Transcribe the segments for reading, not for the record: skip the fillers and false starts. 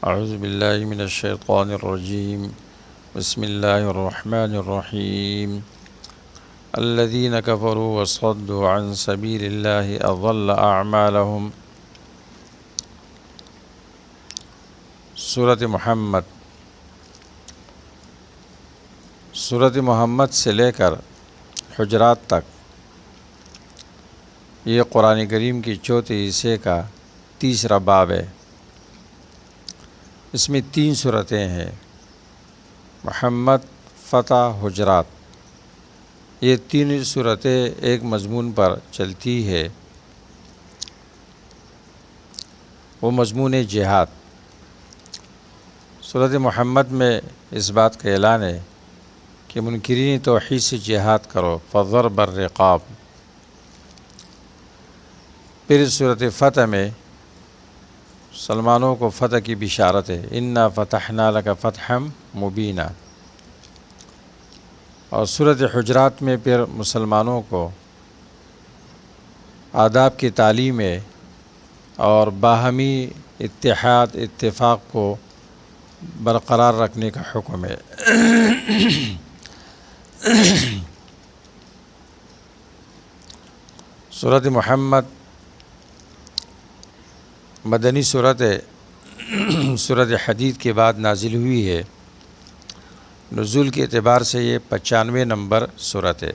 اعوذ باللہ من الشیطان الرجیم بسم اللہ الرحمن الرحیم الذین کفروا وصدوا عن سبیل اللہ اضل اعمالهم۔ سورۃ محمد سے لے کر حجرات تک یہ قرآن کریم کی چوتھے حصے کا تیسرا باب ہے۔ اس میں 3 صورتیں ہیں، محمد، فتح، حجرات۔ یہ 3 صورتیں ایک مضمون پر چلتی ہے، وہ مضمون جہاد۔ سورۃ محمد میں اس بات کا اعلان ہے کہ منکرین توحید سے جہاد کرو، فضرب الرقاب۔ پھر سورۃ فتح میں مسلمانوں کو فتح کی بشارت ہے، انا فتحنا لک فتحا مبینا۔ اور سورۃ حجرات میں پھر مسلمانوں کو آداب کی تعلیم ہے اور باہمی اتحاد اتفاق کو برقرار رکھنے کا حکم ہے۔ سورۃ محمد مدنی صورت ہے، سورۃ حدید کے بعد نازل ہوئی ہے۔ نزول کے اعتبار سے یہ 95 نمبر صورت ہے۔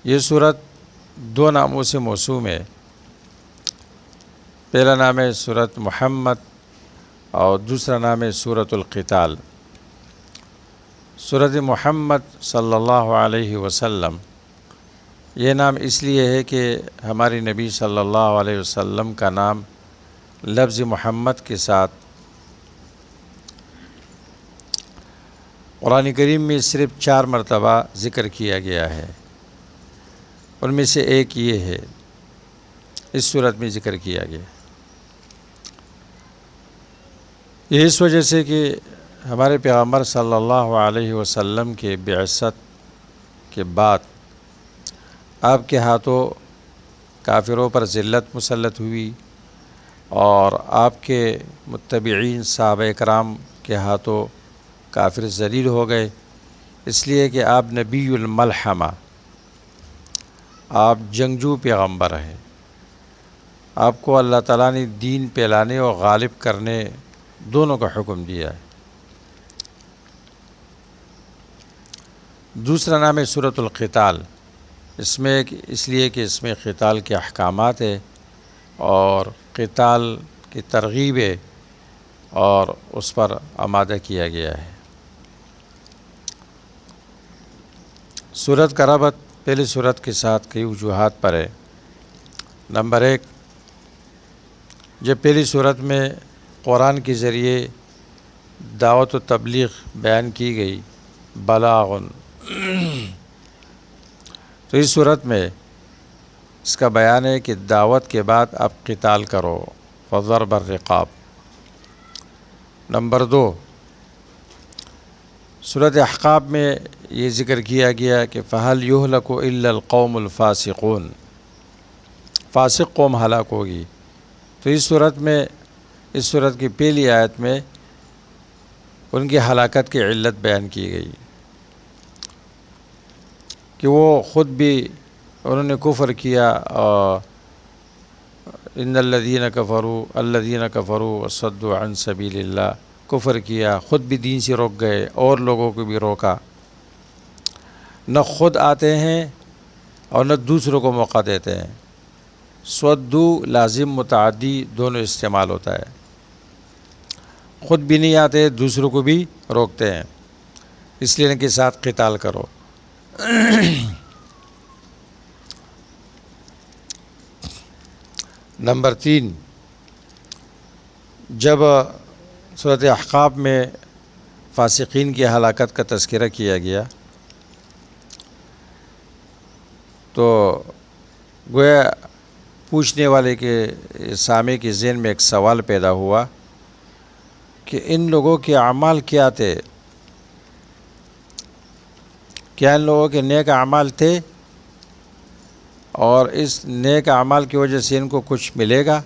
یہ صورت 2 ناموں سے موسوم ہے۔ پہلا نام ہے سورۃ محمد اور دوسرا نام ہے سورۃ القتال۔ سورۃ محمد صلی اللہ علیہ وسلم، یہ نام اس لیے ہے کہ ہمارے نبی صلی اللہ علیہ وسلم کا نام لفظ محمد کے ساتھ قرآن کریم میں صرف 4 مرتبہ ذکر کیا گیا ہے۔ ان میں سے ایک یہ ہے، اس صورت میں ذکر کیا گیا۔ یہ اس وجہ سے کہ ہمارے پیغمبر صلی اللہ علیہ وسلم کے بعثت کے بعد آپ کے ہاتھوں کافروں پر ذلت مسلط ہوئی اور آپ کے متبعین صحابہ کرام کے ہاتھوں کافر ذلیل ہو گئے، اس لیے کہ آپ نبی الملحمہ، آپ جنگجو پیغمبر ہیں۔ آپ کو اللہ تعالیٰ نے دین پھیلانے اور غالب کرنے دونوں کا حکم دیا ہے۔ دوسرا نام ہے سورۃ القتال۔ اس لیے کہ اس میں قتال کے احکامات ہے اور قتال کی ترغیب ہے اور اس پر آمادہ کیا گیا ہے۔ سورت کا ربط پہلی سورت کے ساتھ کئی وجوہات پر ہے۔ نمبر 1، جب پہلی سورت میں قرآن کے ذریعے دعوت و تبلیغ بیان کی گئی، بلاغ، تو اس صورت میں اس کا بیان ہے کہ دعوت کے بعد آپ قتال کرو، فضرب الرقاب۔ نمبر 2، سورۃ احقاف میں یہ ذکر کیا گیا کہ فَهَلْ يُهْلَكُ إِلَّا الْقَوْمُ الْفَاسِقُونَ، فاسق قوم ہلاک ہوگی۔ تو اس صورت کی پہلی آیت میں ان کی ہلاکت کی علت بیان کی گئی کہ وہ خود بھی انہوں نے کفر کیا، اور ان الذین کفروا وصدوا عن سبیل اللہ، کفر کیا، خود بھی دین سے روک گئے اور لوگوں کو بھی روکا، نہ خود آتے ہیں اور نہ دوسروں کو موقع دیتے ہیں۔ صدو لازم متعدی دونوں استعمال ہوتا ہے، خود بھی نہیں آتے، دوسروں کو بھی روکتے ہیں، اس لیے ان کے ساتھ قتال کرو۔ نمبر 3، جب سورۃ احقاف میں فاسقین کی ہلاکت کا تذکرہ کیا گیا تو گویا پوچھنے والے کے سامع کے ذہن میں ایک سوال پیدا ہوا کہ ان لوگوں کے اعمال کیا تھے؟ کیا ان لوگوں کے نیک اعمال تھے اور اس نیک اعمال کی وجہ سے ان کو کچھ ملے گا؟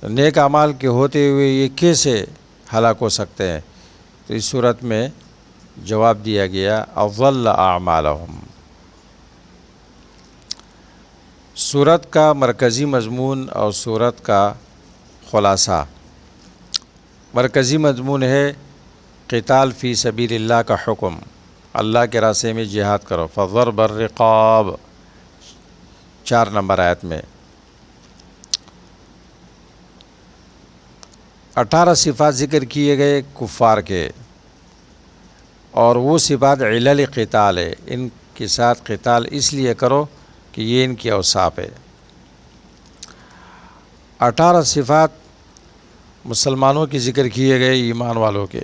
نیک اعمال کے ہوتے ہوئے یہ کیسے ہلاک ہو سکتے ہیں؟ تو اس صورت میں جواب دیا گیا اضل اعمالہم۔ سورت کا مرکزی مضمون اور سورت کا خلاصہ۔ مرکزی مضمون ہے قتال فی سبیل اللہ کا حکم، اللہ کے راستے میں جہاد کرو، فضرب الرقاب 4 نمبر آیت میں 18 صفات ذکر کیے گئے کفار کے، اور وہ صفات علل قتال ہے، ان کے ساتھ قتال اس لیے کرو کہ یہ ان کی اوصاف ہے۔ 18 صفات مسلمانوں کے ذکر کیے گئے، ایمان والوں کے،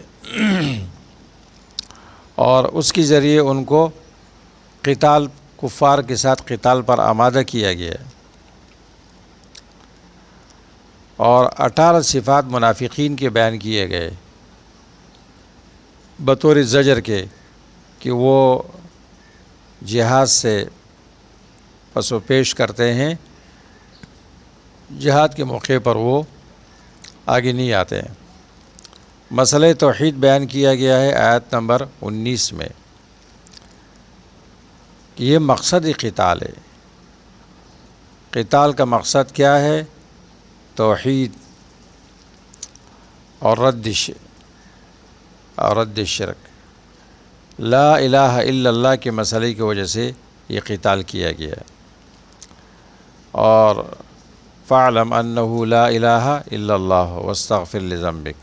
اور اس کے ذریعے ان کو قتال، کفار کے ساتھ قتال پر آمادہ کیا گیا ہے۔ اور 18 صفات منافقین کے بیان کیے گئے بطور زجر کے کہ وہ جہاد سے پس و پیش کرتے ہیں، جہاد کے موقع پر وہ آگے نہیں آتے ہیں۔ مسئلہ توحید بیان کیا گیا ہے آیت نمبر 19 میں کہ یہ مقصد قتال ہے۔ قتال کا مقصد کیا ہے؟ توحید اور رد شرک، لا الہ الا اللہ کے مسئلے کی وجہ سے یہ قتال کیا گیا ہے۔ اور فاعلم انہ لا الہ الا اللہ واستغفر لذنبک،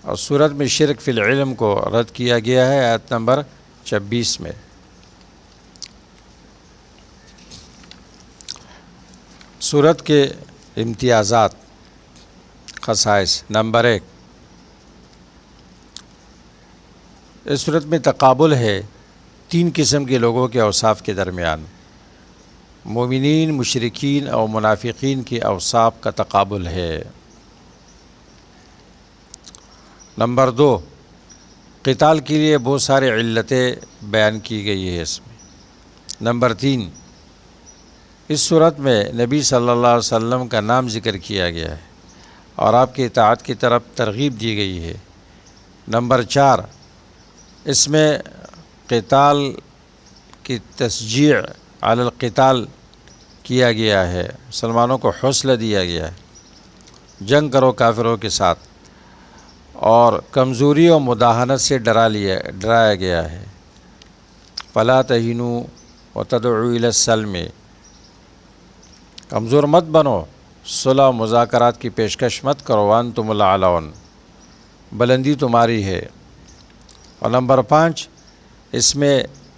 اور سورت میں شرک فی العلم کو رد کیا گیا ہے آیت نمبر 26 میں۔ سورت کے امتیازات، خصائص۔ نمبر 1، اس صورت میں تقابل ہے 3 قسم کے لوگوں کے اوصاف کے درمیان، مومنین، مشرکین اور منافقین کے اوصاف کا تقابل ہے۔ نمبر 2، قتال کے لیے بہت سارے علتیں بیان کی گئی ہے اس میں۔ نمبر 3، اس صورت میں نبی صلی اللہ علیہ وسلم کا نام ذکر کیا گیا ہے اور آپ کی اطاعت کی طرف ترغیب دی گئی ہے۔ نمبر 4، اس میں قتال کی تشجیع علی القتال کیا گیا ہے، مسلمانوں کو حوصلہ دیا گیا ہے، جنگ کرو کافروں کے ساتھ، اور کمزوری اور مداہنت سے ڈرایا گیا ہے۔ فلا تہینوا وتدعوا الی السلم، کمزور مت بنو، صلح مذاکرات کی پیشکش مت کرو، وانتم الاعلون، بلندی تمہاری ہے۔ اور نمبر 5، اس میں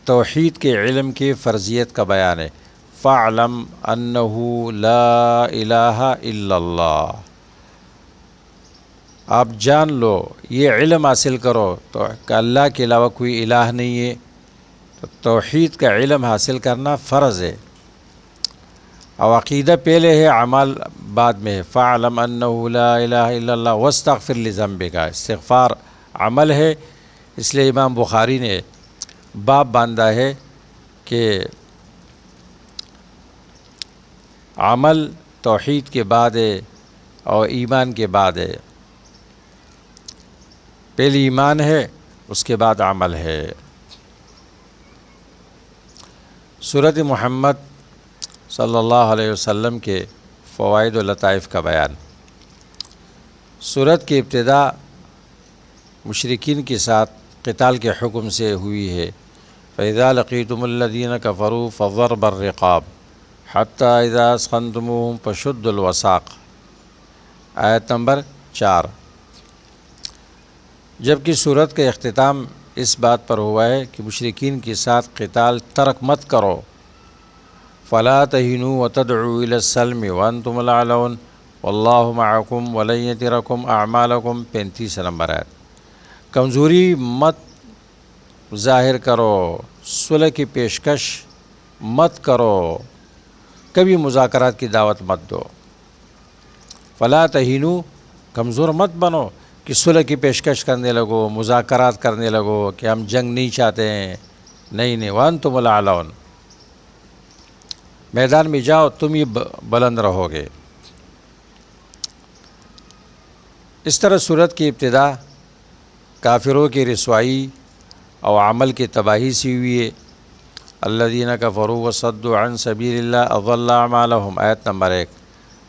توحید کے علم کی فرضیت کا بیان ہے، فاعلم انہ لا الہ الا اللہ، آپ جان لو، یہ علم حاصل کرو تو کہ اللہ کے علاوہ کوئی الہ نہیں ہے۔ تو توحید کا علم حاصل کرنا فرض ہے، اور عقیدہ پہلے ہے، اعمال بعد میں ہے۔ فاعلم انہ لا الہ الا اللہ واستغفر لذنبک، استغفار عمل ہے، اس لیے امام بخاری نے باب باندھا ہے کہ عمل توحید کے بعد ہے اور ایمان کے بعد ہے، پہلی ایمان ہے اس کے بعد عمل ہے۔ سورۃ محمد صلی اللہ علیہ وسلم کے فوائد و لطائف کا بیان۔ سورت کی ابتدا مشرکین کے ساتھ قتال کے حکم سے ہوئی ہے، فَإِذَا لَقِيتُمُ الَّذِينَ كَفَرُوا فَضَرْبَ الرِّقَابِ حَتَّى إِذَا أَثْخَنْتُمُوهُمْ فَشُدُّوا الْوَثَاقَ، آیت نمبر 4۔ جبکہ سورت کا اختتام اس بات پر ہوا ہے کہ مشرکین کے ساتھ قتال ترک مت کرو، فَلَا تَهِنُوا وَتَدْعُوا إِلَى السَّلْمِ وَأَنْتُمُ الْأَعْلَوْنَ وَاللَّهُ مَعَكُمْ وَلَن يَتِرَكُمْ أَعْمَالَكُمْ، 35 نمبر آیت۔ کمزوری مت ظاہر کرو، صلح کی پیشکش مت کرو، کبھی مذاکرات کی دعوت مت دو۔ فلا تہینوا، کمزور مت بنو کہ صلح کی پیشکش کرنے لگو، مذاکرات کرنے لگو کہ ہم جنگ نہیں چاہتے ہیں، نہیں، وانتم الاعلون، میدان میں جاؤ، تم ہی بلند رہو گے۔ اس طرح صورت کی ابتدا کافروں کی رسوائی اور عمل کی تباہی سے ہوئی ہے۔ الذین کفروا وصدوا عن سبیل اللہ اضل اعمالهم آیت نمبر 1،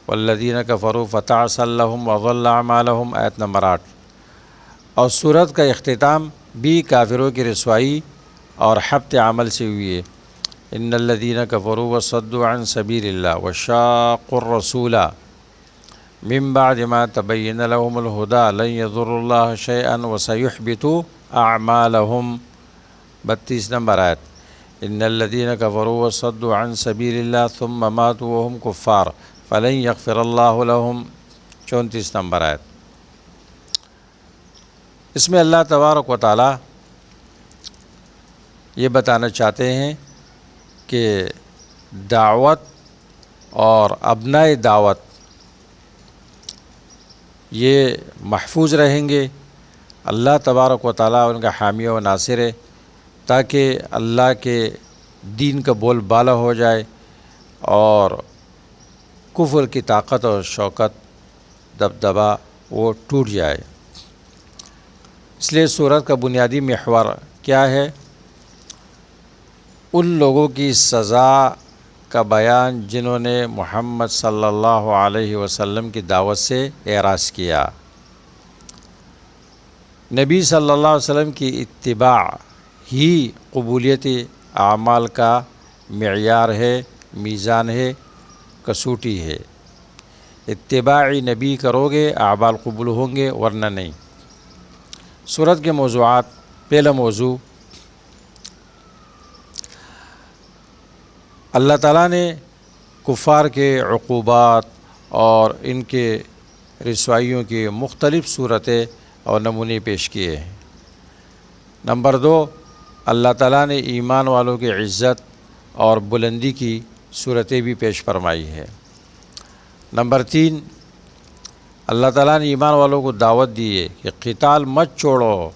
والذین کفروا فتعسا لهم واضل اعمالهم آیت نمبر 8۔ اور صورت کا اختتام بھی کافروں کی رسوائی اور حبط عمل سے ہوئی ہے۔ ان الذین کفروا وصدوا عن سبیل اللہ وشاقوا الرسول من بعد ما تبین لهم الہدی لن یضروا اللہ شیئا وسیحبط اعمالهم 32 نمبر آیت۔ ان الذین کفروا وصدوا عن سبیل اللہ ثم ماتوا وهم کفار فلن یغفر اللہ لهم 34 نمبر آیت۔ اس میں اللہ تبارک و تعالی یہ بتانا چاہتے ہیں کہ دعوت اور ابناء دعوت یہ محفوظ رہیں گے، اللہ تبارک و تعالی ان کا حامی و ناصر ہے، تاکہ اللہ کے دین کا بول بالا ہو جائے اور کفر کی طاقت اور شوکت دبدبا وہ ٹوٹ جائے۔ اس لیے سورت کا بنیادی محور کیا ہے؟ ان لوگوں کی سزا کا بیان جنہوں نے محمد صلی اللہ علیہ وسلم کی دعوت سے اعراض کیا۔ نبی صلی اللہ علیہ وسلم کی اتباع ہی قبولیت اعمال کا معیار ہے، میزان ہے، کسوٹی ہے۔ اتباع نبی کرو گے اعمال قبول ہوں گے، ورنہ نہیں۔ سورت کے موضوعات، پہلا موضوع اللہ تعالیٰ نے کفار کے عقوبات اور ان کے رسوائیوں کی مختلف صورتیں اور نمونے پیش کیے ہیں۔ نمبر 2، اللہ تعالیٰ نے ایمان والوں کی عزت اور بلندی کی صورتیں بھی پیش فرمائی ہے۔ نمبر 3، اللہ تعالیٰ نے ایمان والوں کو دعوت دی ہے کہ قتال مت چھوڑو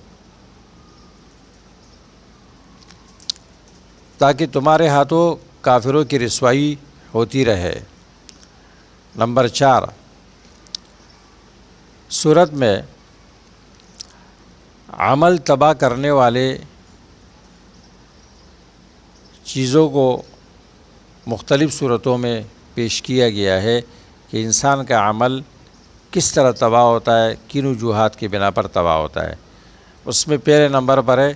تاکہ تمہارے ہاتھوں کافروں کی رسوائی ہوتی رہے۔ نمبر 4، سورت میں عمل تباہ کرنے والے چیزوں کو مختلف صورتوں میں پیش کیا گیا ہے کہ انسان کا عمل کس طرح تباہ ہوتا ہے، کن وجوہات کی بنا پر تباہ ہوتا ہے۔ اس میں پہلے نمبر پر ہے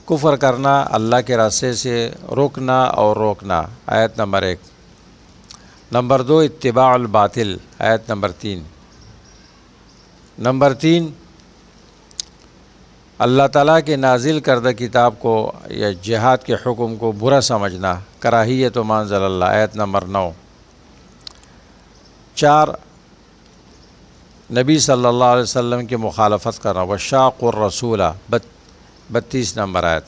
کفر کرنا، اللہ کے راستے سے روکنا اور روکنا آیت نمبر 1۔ نمبر 2، اتباع الباطل آیت نمبر 3۔ نمبر 3، اللہ تعالیٰ کے نازل کردہ کتاب کو یا جہاد کے حکم کو برا سمجھنا، کراہیت ما انزل اللہ آیت نمبر 9۔ 4، نبی صلی اللہ علیہ وسلم کی مخالفت کرنا، وشاقوا الرسول 32 نمبر آیت۔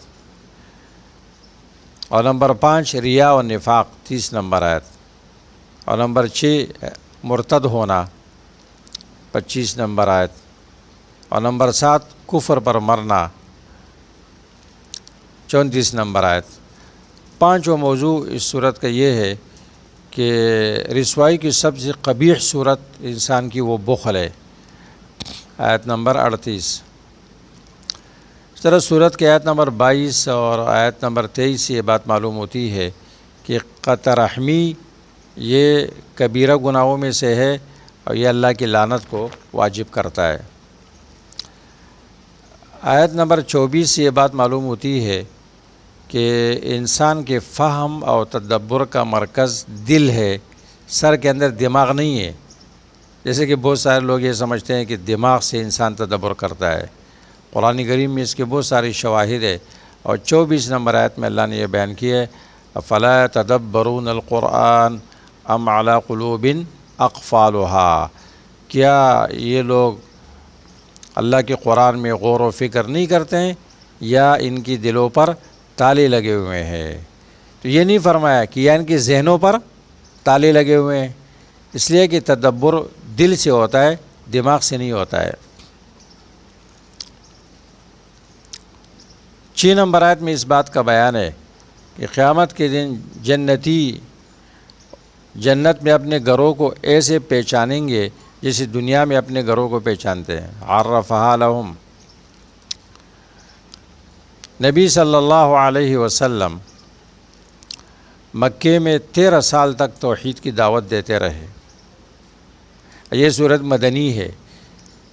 اور نمبر 5، ریا و نفاق 30 نمبر آیت۔ اور نمبر 6، مرتد ہونا 25 نمبر آیت۔ اور نمبر 7، کفر پر مرنا 34 نمبر آیت۔ پانچواں موضوع اس صورت کا یہ ہے کہ رسوائی کی سب سے قبیح صورت انسان کی وہ بخل ہے، آیت نمبر 38۔ اس طرح صورت کے آیت نمبر 22 اور آیت نمبر 23 سے یہ بات معلوم ہوتی ہے کہ قطع رحمی یہ کبیرہ گناہوں میں سے ہے اور یہ اللہ کی لعنت کو واجب کرتا ہے۔ آیت نمبر 24 سے یہ بات معلوم ہوتی ہے کہ انسان کے فہم اور تدبر کا مرکز دل ہے، سر کے اندر دماغ نہیں ہے۔ جیسے کہ بہت سارے لوگ یہ سمجھتے ہیں کہ دماغ سے انسان تدبر کرتا ہے۔ قرآن کریم میں اس کے بہت ساری شواہد ہے۔ اور 24 نمبر آیت میں اللہ نے یہ بیان کیا ہے، افلا یتدبرون القرآن ام علی قلوب اقفالها، کیا یہ لوگ اللہ کے قرآن میں غور و فکر نہیں کرتے ہیں یا ان کی دلوں پر تالے لگے ہوئے ہیں؟ تو یہ نہیں فرمایا کہ یا ان کے ذہنوں پر تالے لگے ہوئے ہیں، اس لیے کہ تدبر دل سے ہوتا ہے، دماغ سے نہیں ہوتا ہے۔ 6 نمبر آیت میں اس بات کا بیان ہے کہ قیامت کے دن جنتی جنت میں اپنے گھروں کو ایسے پہچانیں گے جیسے دنیا میں اپنے گھروں کو پہچانتے ہیں. عرفہا لہم. نبی صلی اللہ علیہ وسلم مکے میں 13 سال تک توحید کی دعوت دیتے رہے. یہ صورت مدنی ہے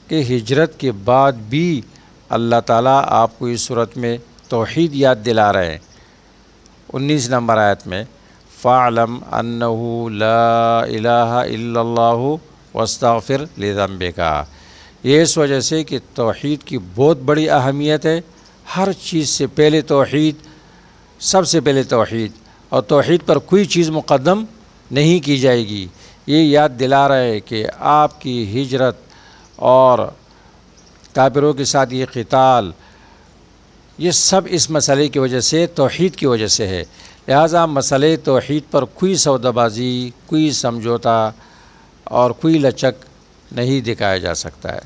کہ ہجرت کے بعد بھی اللہ تعالیٰ آپ کو اس صورت میں توحید یاد دلا رہے ہیں. 19 نمبر آیت میں فَاعْلَمْ أَنَّهُ لَا إِلَٰهَ إِلَّا اللَّهُ وَاسْتَغْفِرْ لِذَنبِكَ. یہ اس وجہ سے کہ توحید کی بہت بڑی اہمیت ہے. ہر چیز سے پہلے توحید، سب سے پہلے توحید، اور توحید پر کوئی چیز مقدم نہیں کی جائے گی. یہ یاد دلا رہا ہے کہ آپ کی ہجرت اور کافروں کے ساتھ یہ قتال، یہ سب اس مسئلے کی وجہ سے، توحید کی وجہ سے ہے. لہٰذا مسئلے توحید پر کوئی سودا بازی، کوئی سمجھوتا اور کوئی لچک نہیں دکھایا جا سکتا ہے.